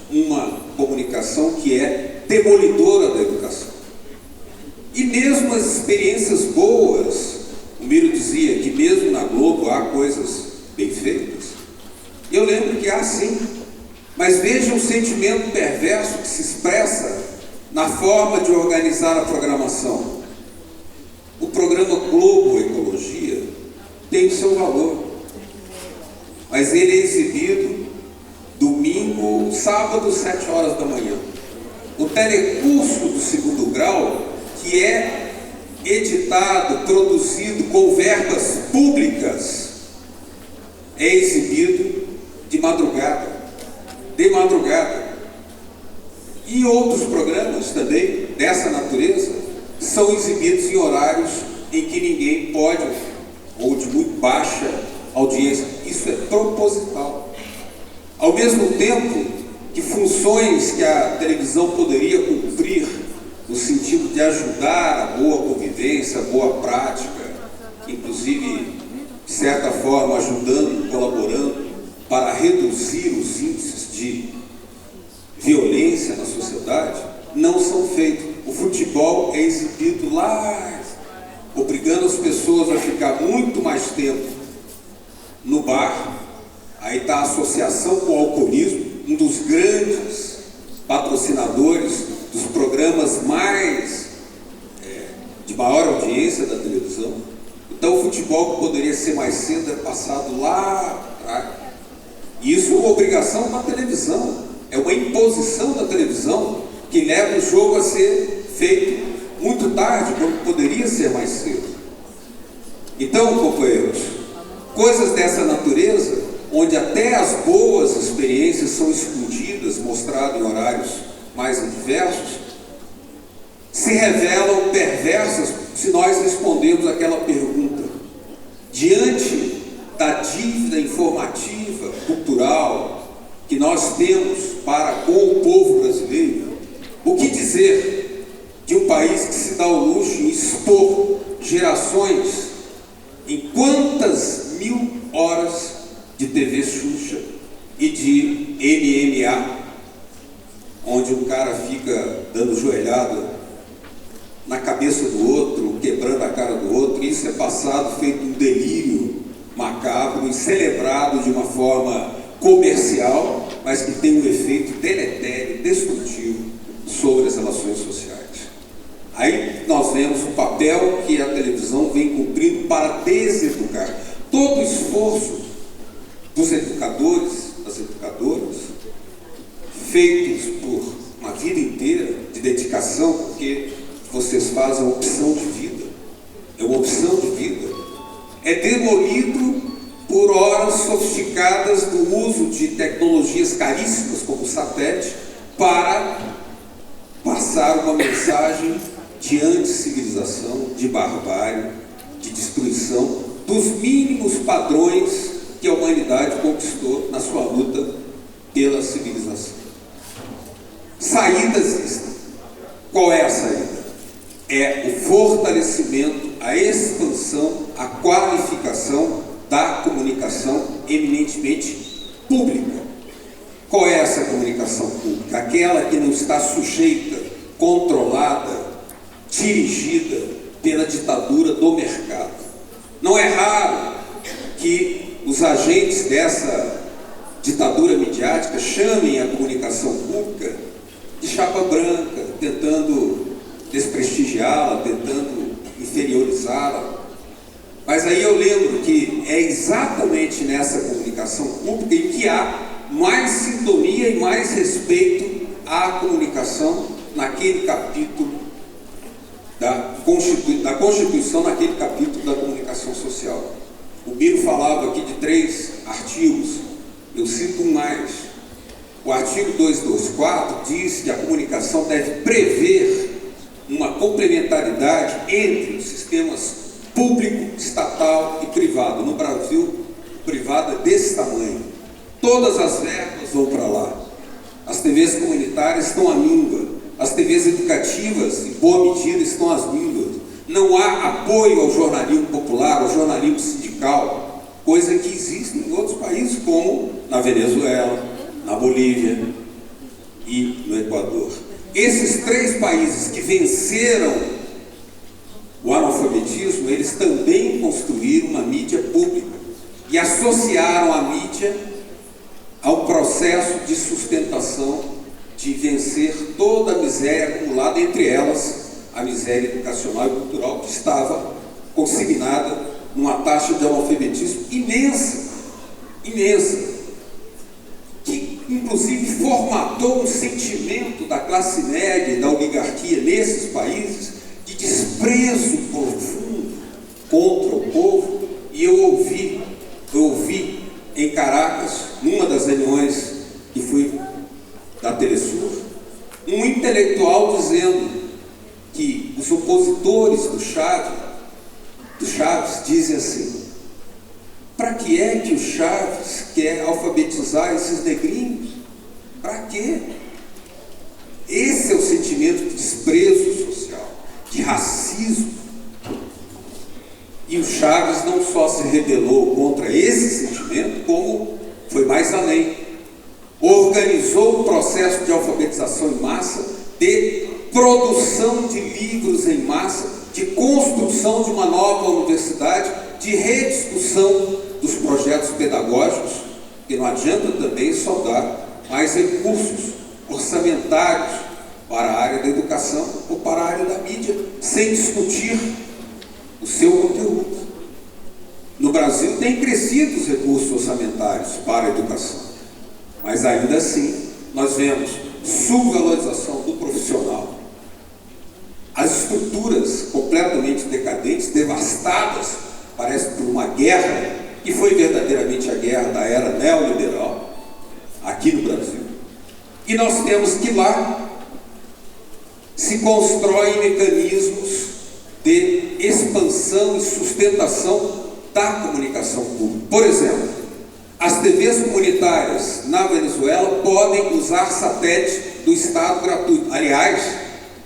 uma comunicação que é demolidora da educação. E mesmo as experiências boas, o Miro dizia que mesmo na Globo há coisas bem feitas. Eu lembro que há sim, mas veja o sentimento perverso que se expressa na forma de organizar a programação. O programa Globo Ecologia tem o seu valor, mas ele é exibido domingo, sábado, 7 horas da manhã. O telecurso do 2º grau, que é editado, produzido com verbas públicas, é exibido de madrugada. E outros programas também dessa natureza são exibidos em horários em que ninguém pode, ou de muito baixa audiência. Isso é proposital. Ao mesmo tempo que funções que a televisão poderia cumprir no sentido de ajudar a boa convivência, a boa prática, inclusive, de certa forma, ajudando, colaborando para reduzir os índices de violência na sociedade, não são feitos. O futebol é exibido lá, obrigando as pessoas a ficar muito mais tempo no bar. Aí está a associação com o alcoolismo, um dos grandes patrocinadores dos programas de maior audiência da televisão. Então o futebol que poderia ser mais cedo é passado lá atrás. E isso é uma obrigação da televisão, é uma imposição da televisão que leva o jogo a ser feito muito tarde, quando poderia ser mais cedo. Então, companheiros, coisas dessa natureza, onde até as boas experiências são escondidas, mostradas em horários mais adversos, se revelam perversas se nós respondemos aquela pergunta. Diante da dívida informativa, cultural, que nós temos para com o povo brasileiro, o que dizer de um país que se dá o luxo de expor gerações em quantas mil horas de TV Xuxa e de MMA, onde um cara fica dando joelhada na cabeça do outro, quebrando a cara do outro, e isso é passado feito um delírio macabro e celebrado de uma forma comercial, mas que tem um efeito deletério, destrutivo sobre as relações sociais. Aí nós vemos o papel que a televisão vem cumprindo para deseducar. Todo o esforço dos educadores, das educadoras, feitos por uma vida inteira de dedicação, porque vocês fazem uma opção de vida, é uma opção de vida, é demolido por horas sofisticadas do uso de tecnologias caríssimas como o satélite para passar uma mensagem de anticivilização, de barbárie, de destruição dos mínimos padrões que a humanidade conquistou na sua luta pela civilização. Saídas existem. Qual é a saída? É o fortalecimento, a expansão, a qualificação da comunicação eminentemente pública. Qual é essa comunicação pública? Aquela que não está sujeita, controlada, dirigida pela ditadura do mercado. Não é raro que os agentes dessa ditadura midiática chamem a comunicação pública de chapa branca, tentando desprestigiá-la, tentando inferiorizá-la. Mas aí eu lembro que é exatamente nessa comunicação pública em que há mais sintonia e mais respeito à comunicação naquele capítulo da Constituição, naquele capítulo da comunicação social. O Biro falava aqui de 3 artigos, eu cito um mais. O artigo 224 diz que a comunicação deve prever uma complementaridade entre os sistemas público, estatal e privado. No Brasil, o privado é desse tamanho. Todas as verbas vão para lá. As TVs comunitárias estão à míngua. As TVs educativas, em boa medida, estão às mínguas. Não há apoio ao jornalismo popular, ao jornalismo sindical, coisa que existe em outros países, como na Venezuela, na Bolívia e no Equador. Esses 3 países que venceram o analfabetismo, eles também construíram uma mídia pública e associaram a mídia ao processo de sustentação, de vencer toda a miséria acumulada, entre elas a miséria educacional e cultural, que estava consignada numa taxa de analfabetismo imensa, que inclusive formatou um sentimento da classe média e da oligarquia nesses países de desprezo profundo contra o povo. E eu ouvi em Caracas, numa das reuniões que fui da Telesur, um intelectual dizendo que os opositores do Chaves dizem assim: para que é que o Chaves quer alfabetizar esses negrinhos? Para quê? Esse é o sentimento de desprezo social, de racismo. E o Chaves não só se rebelou contra esse sentimento, como foi mais além. Organizou o processo de alfabetização em massa, de produção de livros em massa, de construção de uma nova universidade, de rediscussão dos projetos pedagógicos, que não adianta também só dar mais recursos orçamentários para a área da educação ou para a área da mídia, sem discutir o seu conteúdo. No Brasil tem crescido os recursos orçamentários para a educação, mas ainda assim nós vemos subvalorização do profissional, as estruturas completamente decadentes, devastadas, parece por uma guerra, que foi verdadeiramente a guerra da era neoliberal, aqui no Brasil. E nós temos que lá se constroem mecanismos de expansão e sustentação da comunicação pública. Por exemplo, as TVs comunitárias na Venezuela podem usar satélite do Estado gratuito. Aliás,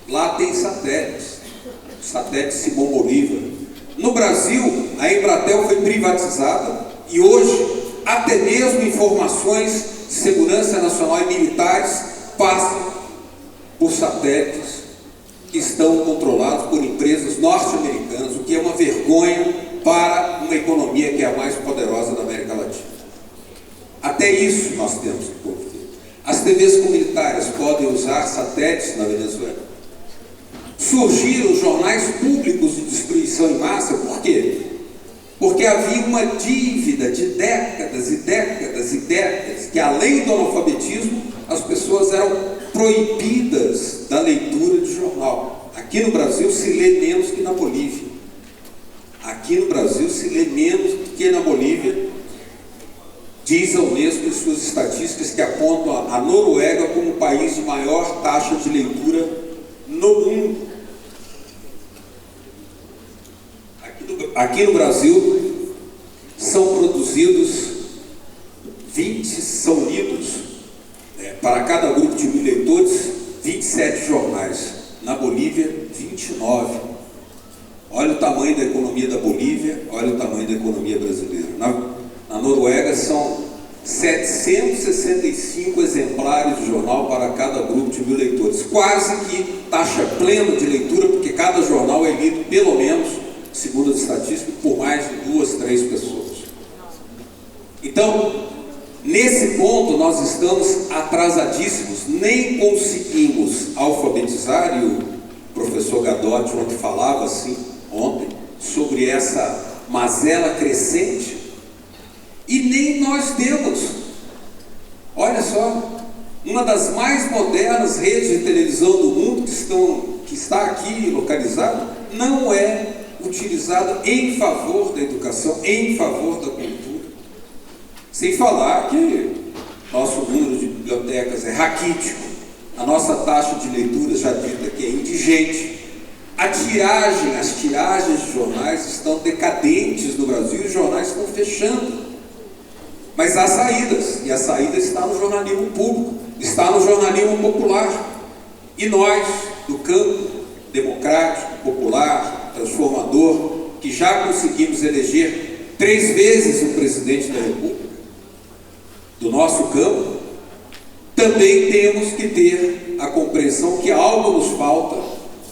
lá tem satélites, o satélite Simão Bolívar. No Brasil, a Embratel foi privatizada e hoje até mesmo informações de segurança nacional e militares passam por satélites que estão controlados por empresas norte-americanas, o que é uma vergonha para uma economia que é a mais poderosa da América Latina. Até isso nós temos que conviver. As TVs comunitárias podem usar satélites na Venezuela. Surgiram jornais públicos de distribuição em massa, por quê? Porque havia uma dívida de décadas e décadas e décadas, que além do analfabetismo, as pessoas eram proibidas da leitura de jornal. Aqui no Brasil se lê menos que na Bolívia. Aqui no Brasil se lê menos que na Bolívia. Diz a Unesco em suas estatísticas que apontam a Noruega como o país de maior taxa de leitura no mundo. Aqui no Brasil são produzidos 20, são lidos para cada grupo de 1.000 leitores, 27 jornais. Na Bolívia, 29. Olha o tamanho da economia da Bolívia, olha o tamanho da economia brasileira. Na Noruega são 765 exemplares de jornal para cada grupo de 1.000 leitores. Quase que taxa plena de leitura, porque cada jornal é lido pelo menos, segundo as estatísticas, por mais de 2, 3 pessoas. Então, nesse ponto nós estamos atrasadíssimos, nem conseguimos alfabetizar, e o professor Gadotti ontem falava assim, sobre essa mazela crescente, e nem nós temos. Olha só, uma das mais modernas redes de televisão do mundo que está aqui localizada, não é utilizada em favor da educação, em favor da cultura. Sem falar que nosso número de bibliotecas é raquítico, a nossa taxa de leitura já dita que é indigente, as tiragens de jornais estão decadentes no Brasil e os jornais estão fechando. Mas há saídas, e a saída está no jornalismo público, está no jornalismo popular. E nós, do campo democrático, popular, transformador, que já conseguimos eleger 3 vezes o presidente da República, do nosso campo, também temos que ter a compreensão que algo nos falta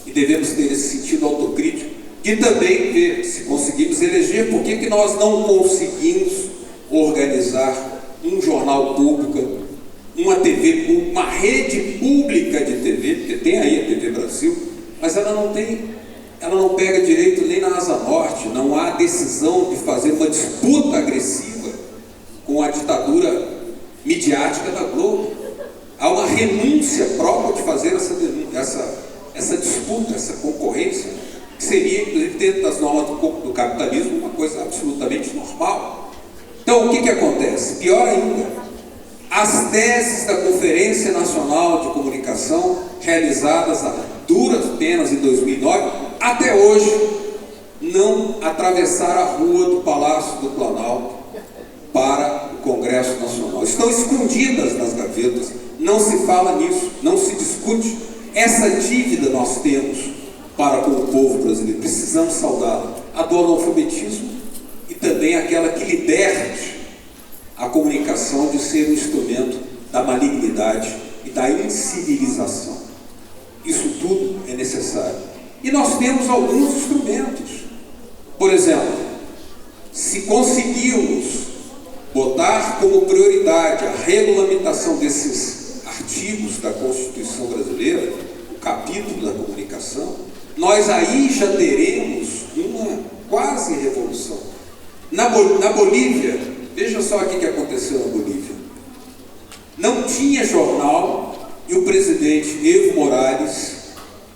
e devemos ter esse sentido autocrítico de também ver, se conseguimos eleger, por que nós não conseguimos organizar um jornal público, uma TV pública, uma rede pública de TV, porque tem aí a TV Brasil, mas ela não pega direito nem na Asa Norte, não há decisão de fazer uma disputa agressiva com a ditadura midiática da Globo. Há uma renúncia própria de fazer essa disputa, essa concorrência, que seria, inclusive, dentro das normas do capitalismo, uma coisa absolutamente normal. Então, o que acontece? Pior ainda, as teses da Conferência Nacional de Comunicação, realizadas a duras penas em 2009, até hoje, não atravessaram a rua do Palácio do Planalto para o Congresso Nacional. Estão escondidas nas gavetas, não se fala nisso, não se discute. Essa dívida nós temos para com o povo brasileiro, precisamos saldá-la. A do analfabetismo e também aquela que liberte a comunicação de ser um instrumento da malignidade e da incivilização. Isso tudo é necessário. E nós temos alguns instrumentos. Por exemplo, se conseguirmos botar como prioridade a regulamentação desses artigos da Constituição brasileira, o capítulo da comunicação, nós aí já teremos uma quase revolução. Na Bolívia, veja só o que aconteceu na Bolívia. Não tinha jornal e o presidente Evo Morales,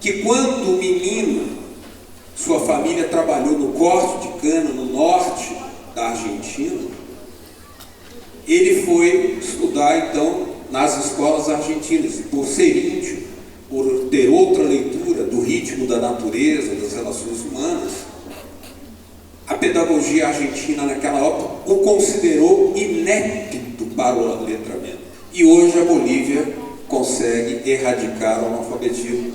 que quando menino, sua família trabalhou no corte de cana no norte da Argentina, ele foi estudar então nas escolas argentinas, e por ser índio, por ter outra leitura do ritmo da natureza, das relações humanas, a pedagogia argentina naquela época o considerou inepto para o letramento. E hoje a Bolívia consegue erradicar o analfabetismo.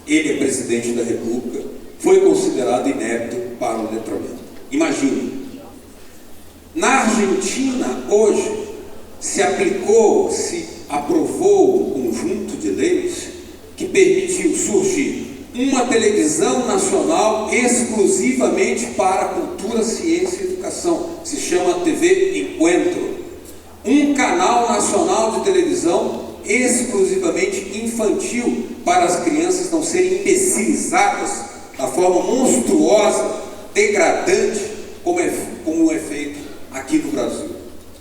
Ele é presidente da República, foi considerado inepto para o letramento. Imagine, na Argentina hoje se aprovou um conjunto de leis que permitiu surgir uma televisão nacional exclusivamente para cultura, ciência e educação. Se chama TV Encuentro. Um canal nacional de televisão exclusivamente infantil para as crianças não serem imbecilizadas da forma monstruosa, degradante, como é feito aqui no Brasil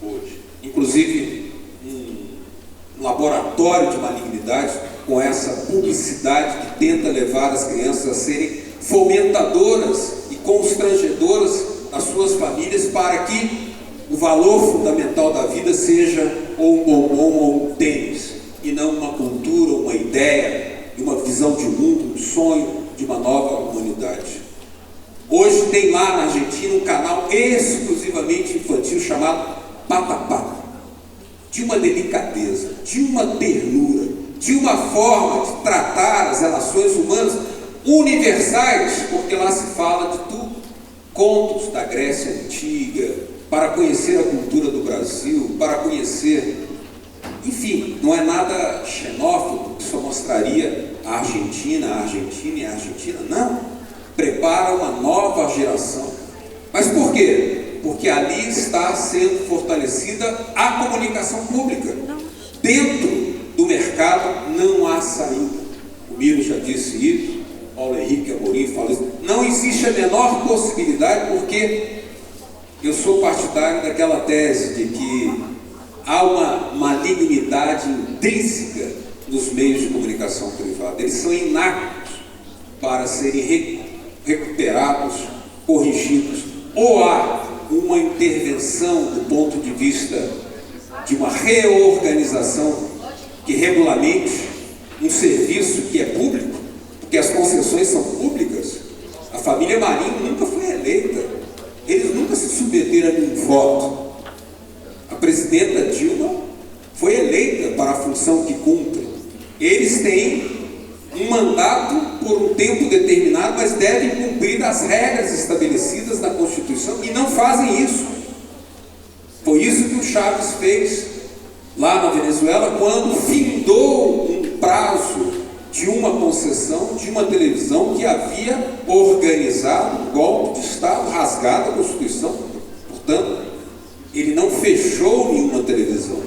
hoje. Inclusive um laboratório de malignidade com essa publicidade que tenta levar as crianças a serem fomentadoras e constrangedoras das suas famílias para que o valor fundamental da vida seja ou um bombom ou um tênis, e não uma cultura, uma ideia, uma visão de mundo, um sonho de uma nova humanidade. Hoje tem lá na Argentina um canal exclusivamente infantil chamado Patapá, de uma delicadeza, de uma ternura, de uma forma de tratar as relações humanas universais, porque lá se fala de tudo. Contos da Grécia Antiga, para conhecer a cultura do Brasil, para conhecer, enfim, não é nada xenófobo, que só mostraria a Argentina e a Argentina, não, prepara uma nova geração. Mas por quê? Porque ali está sendo fortalecida a comunicação pública. Dentro do mercado não há saída. O Miro já disse isso, Paulo Henrique Amorim fala isso. Não existe a menor possibilidade, porque eu sou partidário daquela tese de que há uma malignidade intrínseca nos meios de comunicação privada. Eles são inaptos para serem recuperados, corrigidos. Ou há uma intervenção do ponto de vista de uma reorganização que regulamente um serviço que é público, porque as concessões são públicas. A família Marinho nunca foi eleita, eles nunca se submeteram a nenhum voto. A presidenta Dilma foi eleita para a função que cumpre. Eles têm um mandato por um tempo determinado, mas devem cumprir as regras estabelecidas na Constituição e não fazem isso. Foi isso que o Chávez fez lá na Venezuela, quando findou um prazo de uma concessão de uma televisão que havia organizado um golpe de Estado, rasgado a Constituição. Portanto, ele não fechou nenhuma televisão,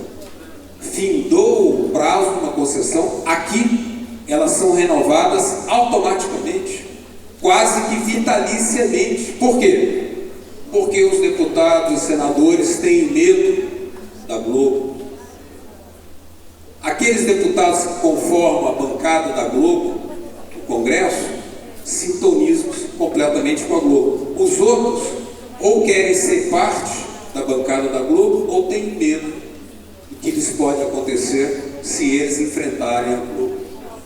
findou o prazo de uma concessão. Aqui, elas são renovadas automaticamente, quase que vitaliciamente. Por quê? Porque os deputados e senadores têm medo da Globo. Aqueles deputados que conformam a bancada da Globo, no Congresso, sintonizam completamente com a Globo. Os outros ou querem ser parte da bancada da Globo ou têm medo do que lhes pode acontecer se eles enfrentarem a Globo.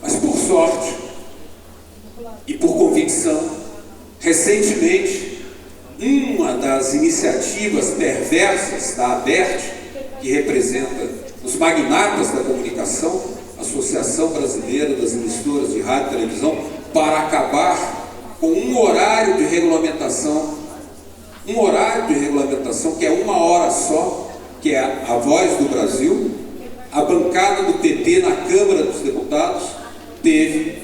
Mas por sorte e por convicção, recentemente, uma das iniciativas perversas da ABERT, que representa os magnatas da comunicação, Associação Brasileira das Emissoras de Rádio e Televisão, para acabar com um horário de regulamentação que é 1 hora só, que é a Voz do Brasil. A bancada do PT na Câmara dos Deputados teve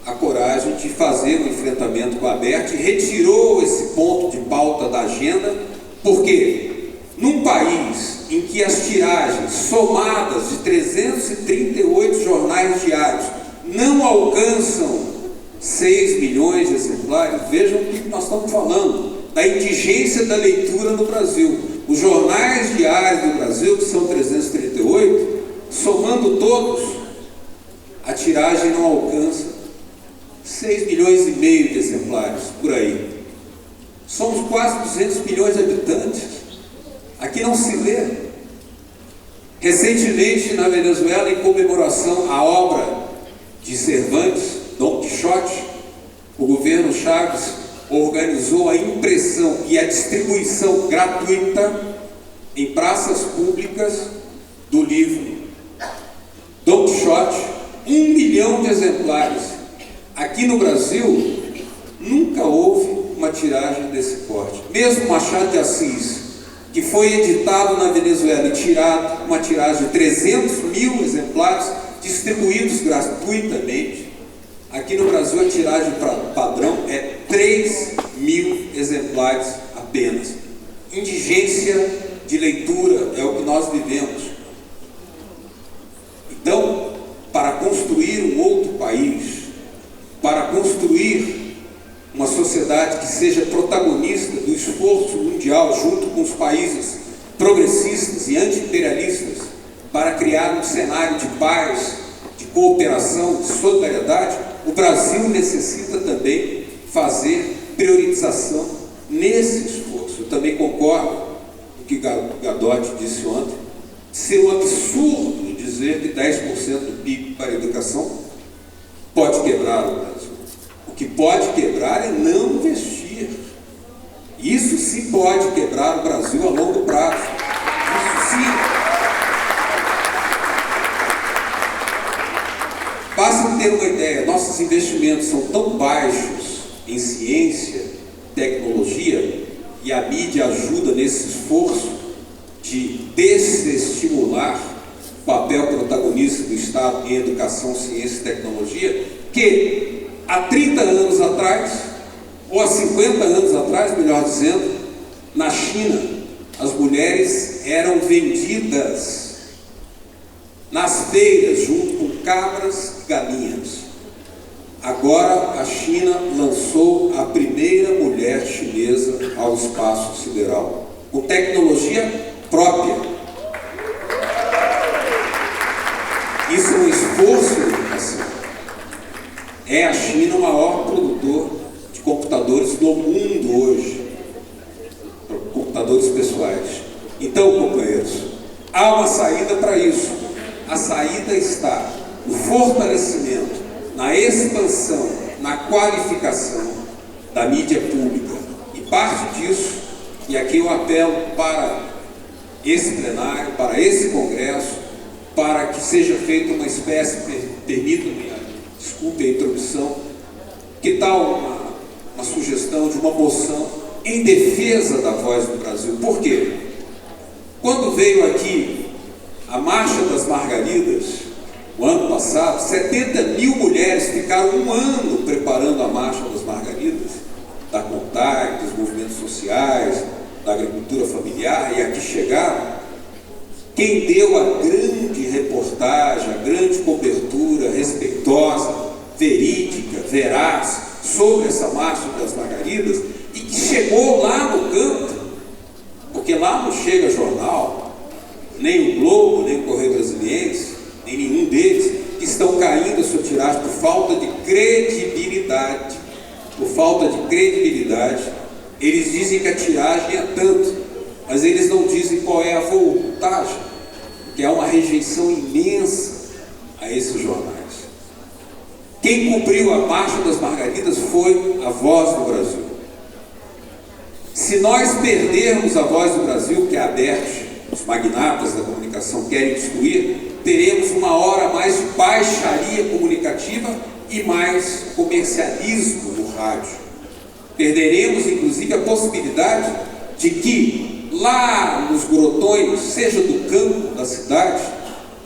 a coragem de fazer um enfrentamento com a ABERT e retirou esse ponto de pauta da agenda, porque num país em que as tiragens somadas de 338 jornais diários não alcançam 6 milhões de exemplares, vejam o que nós estamos falando, da indigência da leitura no Brasil. Os jornais diários do Brasil, que são 338, somando todos, a tiragem não alcança 6 milhões e meio de exemplares, por aí. Somos quase 200 milhões de habitantes. Aqui não se lê. Recentemente, na Venezuela, em comemoração à obra de Cervantes, Dom Quixote, o governo Chaves organizou a impressão e a distribuição gratuita em praças públicas do livro Dom Quixote, 1 milhão de exemplares. Aqui no Brasil, nunca houve uma tiragem desse porte. Mesmo Machado de Assis, que foi editado na Venezuela e tirado uma tiragem de 300 mil exemplares, distribuídos gratuitamente, aqui no Brasil a tiragem padrão é 3 mil exemplares apenas. Indigência de leitura é o que nós vivemos. Então, para construir um outro país, para construir uma sociedade que seja protagonista do esforço mundial junto com os países progressistas e anti-imperialistas, para criar um cenário de paz, de cooperação, de solidariedade, o Brasil necessita também fazer priorização nesse esforço. Eu também concordo com o que Gadotti disse ontem, de ser um absurdo dizer que 10% do PIB para a educação pode quebrar o Brasil. O que pode quebrar é não investir. Isso sim pode quebrar o Brasil a longo prazo. Isso sim. Basta ter uma ideia, nossos investimentos são tão baixos em ciência, tecnologia, e a mídia ajuda nesse esforço de desestimular o papel protagonista do Estado em educação, ciência e tecnologia, que há 30 anos atrás, ou há 50 anos atrás, melhor dizendo, na China, as mulheres eram vendidas nas feiras, junto com cabras e galinhas. Agora a China lançou a primeira mulher chinesa ao espaço sideral, com tecnologia própria. Isso é um esforço de educação. É a China o maior produtor de computadores do mundo hoje, computadores pessoais. Então, companheiros, há uma saída para isso. A saída está no fortalecimento, na expansão, na qualificação da mídia pública. E parte disso, e aqui eu apelo para esse plenário, para esse congresso, para que seja feita uma espécie, permitam-me, desculpe a introdução, que tal uma sugestão de uma moção em defesa da voz do Brasil? Por quê? Quando veio aqui a Marcha das Margaridas, o ano passado, 70 mil mulheres ficaram um ano preparando a Marcha das Margaridas, da CONTAG, dos movimentos sociais, da agricultura familiar, e aqui chegaram. Quem deu a grande reportagem, a grande cobertura respeitosa, verídica, veraz, sobre essa Marcha das Margaridas, e que chegou lá no campo, porque lá não chega jornal, nem o Globo, nem o Correio Brasiliense, nem nenhum deles, que estão caindo a sua tiragem por falta de credibilidade. Por falta de credibilidade, eles dizem que a tiragem é tanto, mas eles não dizem qual é a voltagem, que é uma rejeição imensa a esses jornais. Quem cumpriu a Marcha das Margaridas foi a Voz do Brasil. Se nós perdermos a Voz do Brasil, que é a ABERT, os magnatas da comunicação querem destruir, teremos uma hora mais de baixaria comunicativa e mais comercialismo no rádio. Perderemos, inclusive, a possibilidade de que lá nos grotões, seja do campo da cidade,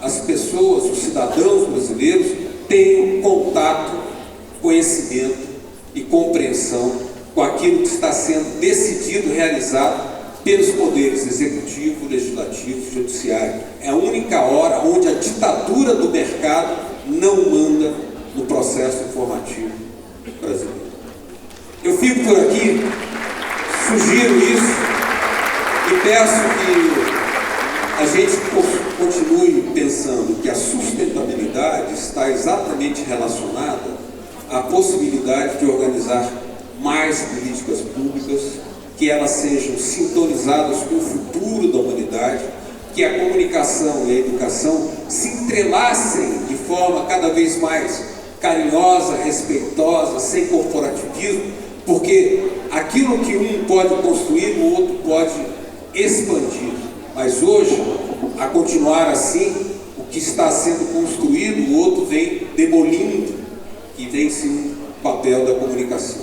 as pessoas, os cidadãos brasileiros, tenham contato, conhecimento e compreensão com aquilo que está sendo decidido, realizado pelos poderes executivo, legislativo e judiciário. É a única hora onde a ditadura do mercado não manda no processo informativo brasileiro. Eu fico por aqui, sugiro isso e peço que a gente continue pensando que a sustentabilidade está exatamente relacionada à possibilidade de organizar mais políticas públicas, que elas sejam sintonizadas com o futuro da humanidade, que a comunicação e a educação se entrelacem de forma cada vez mais carinhosa, respeitosa, sem corporativismo, porque aquilo que um pode construir, o outro pode expandir. Mas hoje, a continuar assim, o que está sendo construído, o outro vem demolindo, que vem sim o papel da comunicação.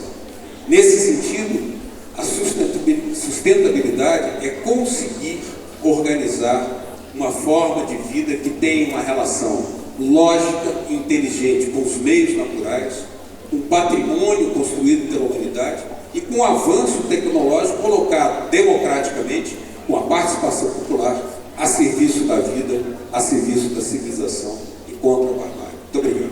Nesse sentido, a sustentabilidade é conseguir organizar uma forma de vida que tenha uma relação lógica e inteligente com os meios naturais, com o patrimônio construído pela humanidade e com o avanço tecnológico colocado democraticamente, com a participação popular, a serviço da vida, a serviço da civilização e contra a barbárie. Muito obrigado.